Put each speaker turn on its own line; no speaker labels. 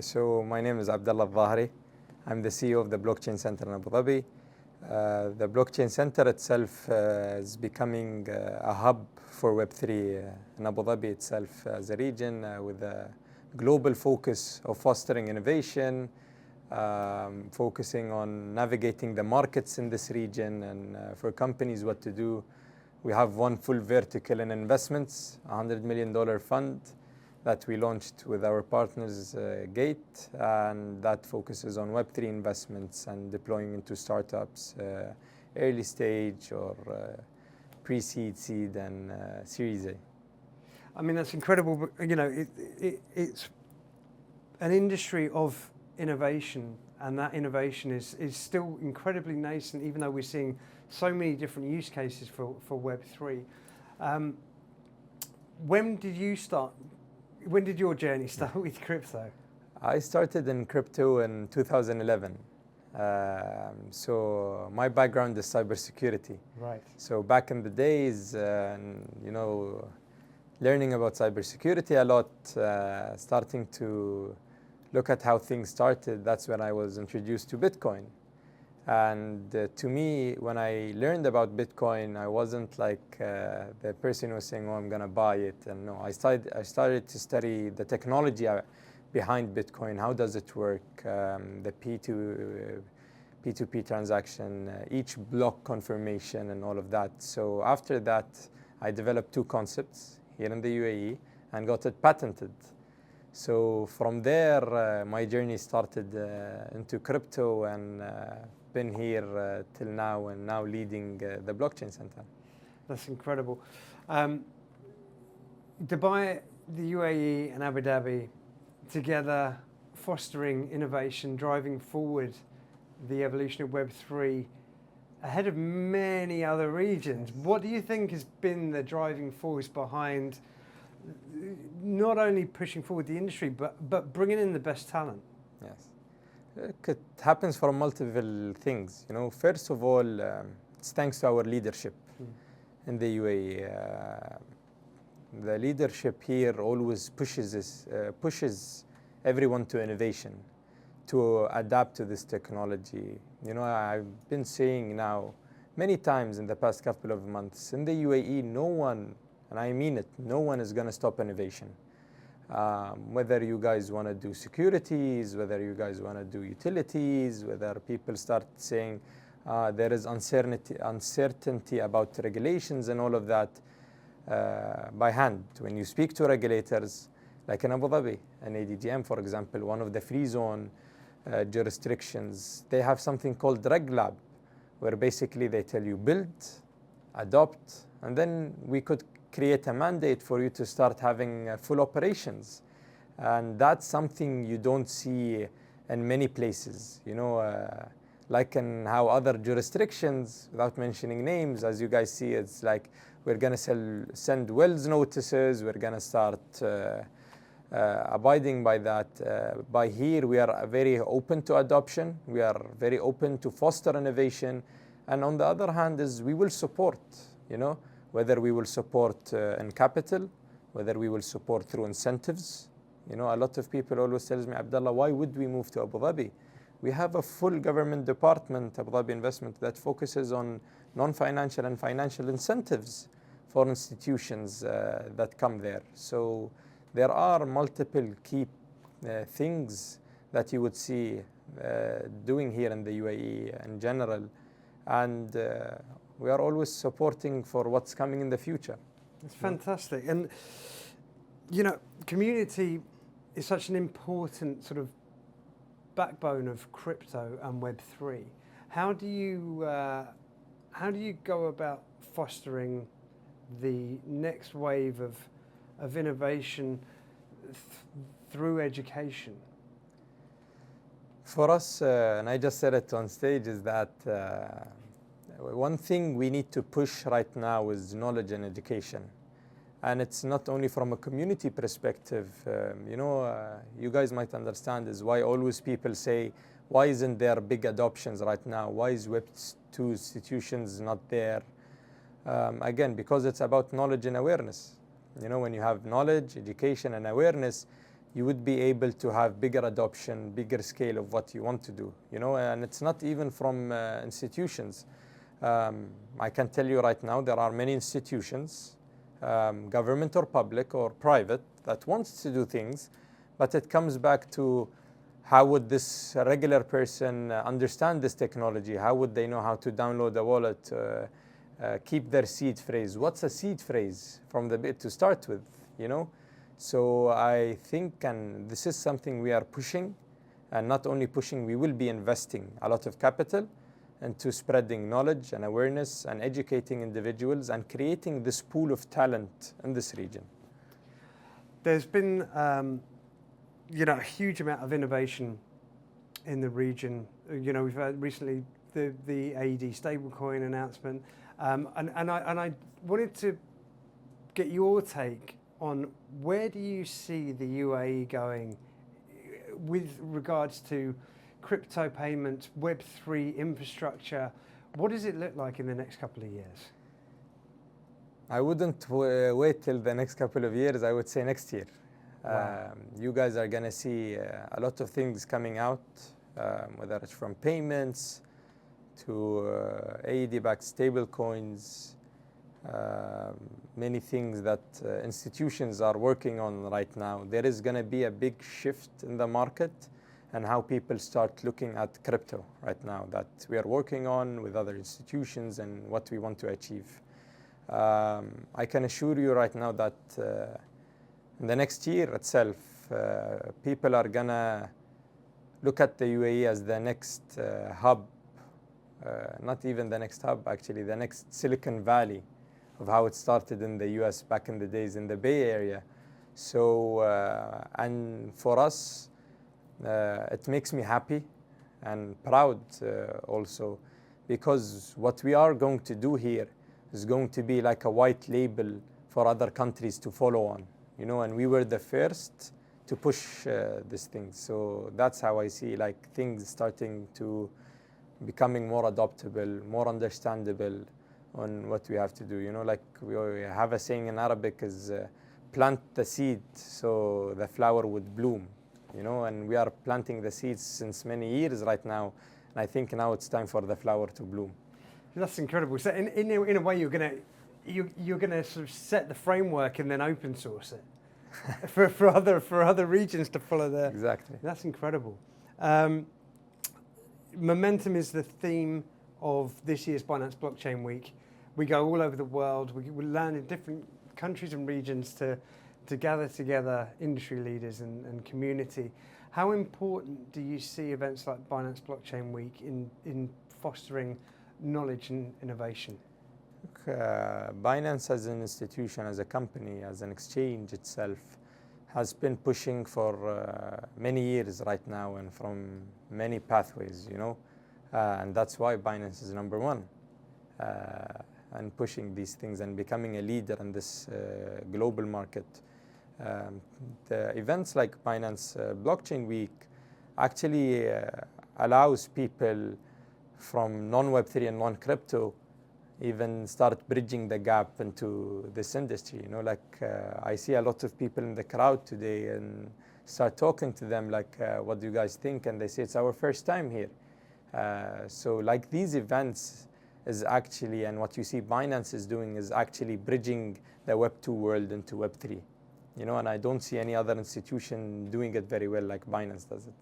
So my name is Abdulla Aldhaheri. I'm the CEO of the Blockchain Center in Abu Dhabi. The Blockchain Center itself is becoming a hub for Web3 in Abu Dhabi itself as a region with a global focus of fostering innovation, focusing on navigating the markets in this region and for companies what to do. We have one full vertical in investments, $100 million fund that we launched with our partners Gate, and that focuses on Web3 investments and deploying into startups, early stage or pre-seed, seed, and Series A.
I mean, that's incredible. You know, it's an industry of innovation, and that innovation is still incredibly nascent, even though we're seeing so many different use cases for Web3. When did you start? When did your journey start with crypto?
I started in crypto in 2011. So my background is cybersecurity.
Right.
So back in the days, learning about cybersecurity a lot, starting to look at how things started, that's when I was introduced to Bitcoin. And to me, when I learned about Bitcoin, I wasn't like the person who was saying, oh, I'm going to buy it. And no, I started to study the technology behind Bitcoin. How does it work? The P2P transaction, each block confirmation and all of that. So after that, I developed two concepts here in the UAE and got it patented. So from there, my journey started into crypto and been here till now, and now leading the Blockchain Center.
That's incredible. Dubai, the UAE and Abu Dhabi together fostering innovation, driving forward the evolution of Web3 ahead of many other regions. What do you think has been the driving force behind not only pushing forward the industry, but bringing in the best talent?
Yes. It happens for multiple things. You know, first of all, it's thanks to our leadership in the UAE. The leadership here always pushes everyone to innovation, to adapt to this technology. You know, I've been saying now many times in the past couple of months, in the UAE, no one, and I mean it, no one is going to stop innovation. Whether you guys want to do securities, whether you guys want to do utilities, whether people start saying there is uncertainty about regulations and all of that, by hand. When you speak to regulators, like in Abu Dhabi, and ADGM, for example, one of the free zone jurisdictions, they have something called Reg Lab, where basically they tell you build, adopt, and then we could create a mandate for you to start having full operations. And that's something you don't see in many places, you know, like in how other jurisdictions, without mentioning names, as you guys see, it's like we're going to send wells notices, we're going to start abiding by that. By here, we are very open to adoption, we are very open to foster innovation, and on the other hand is we will support, you know, whether we will support in capital, whether we will support through incentives. You know, a lot of people always tells me, Abdullah, why would we move to Abu Dhabi? We have a full government department, Abu Dhabi Investment, that focuses on non-financial and financial incentives for institutions that come there. So there are multiple key things that you would see doing here in the UAE in general. And we are always supporting for what's coming in the future.
It's fantastic. And, you know, community is such an important sort of backbone of crypto and Web3. How do you go about fostering the next wave of innovation through education?
For us, and I just said it on stage, is that one thing we need to push right now is knowledge and education. And it's not only from a community perspective. You guys might understand is why always people say, why isn't there big adoptions right now? Why is Web2 institutions not there? Again, because it's about knowledge and awareness. You know, when you have knowledge, education, and awareness, you would be able to have bigger adoption, bigger scale of what you want to do, you know, and it's not even from institutions. I can tell you right now, there are many institutions, government or public or private, that wants to do things, but it comes back to how would this regular person understand this technology? How would they know how to download a wallet, keep their seed phrase? What's a seed phrase from the bit to start with, you know? So I think, and this is something we are pushing, and not only pushing, we will be investing a lot of capital into spreading knowledge and awareness and educating individuals and creating this pool of talent in this region.
There's been a huge amount of innovation in the region. You know, we've had recently the AED stablecoin announcement, and I wanted to get your take on where do you see the UAE going with regards to crypto payments, Web3 infrastructure. What does it look like in the next couple of years?
I wouldn't wait till the next couple of years. I would say next year.
Wow.
You guys are going to see a lot of things coming out, whether it's from payments to AED-backed stable coins, many things that institutions are working on right now. There is going to be a big shift in the market and how people start looking at crypto right now that we are working on with other institutions and what we want to achieve. I can assure you right now that in the next year itself, people are gonna look at the UAE as the next hub, not even the next hub, actually, the next Silicon Valley of how it started in the US back in the days in the Bay Area. So, and for us, it makes me happy and proud also, because what we are going to do here is going to be like a white label for other countries to follow on, you know, and we were the first to push this thing. So that's how I see like things starting to becoming more adoptable, more understandable on what we have to do. You know, like we have a saying in Arabic is plant the seed so the flower would bloom, you know, and we are planting the seeds since many years right now. And I think now it's time for the flower to bloom.
That's incredible. So in a way, you're gonna sort of set the framework and then open source it for other regions to follow there.
Exactly.
That's incredible. Momentum is the theme of this year's Binance Blockchain Week. We go all over the world. We land in different countries and regions to gather together industry leaders and community. How important do you see events like Binance Blockchain Week in fostering knowledge and innovation?
Binance as an institution, as a company, as an exchange itself, has been pushing for many years right now and from many pathways, you know, and that's why Binance is number one and pushing these things and becoming a leader in this global market. The events like Binance Blockchain Week actually allows people from non-Web3 and non-crypto even start bridging the gap into this industry. You know, like I see a lot of people in the crowd today and start talking to them like, what do you guys think? And they say, it's our first time here. So like these events is actually, and what you see Binance is doing is actually bridging the Web2 world into Web3. You know, and I don't see any other institution doing it very well like Binance does it.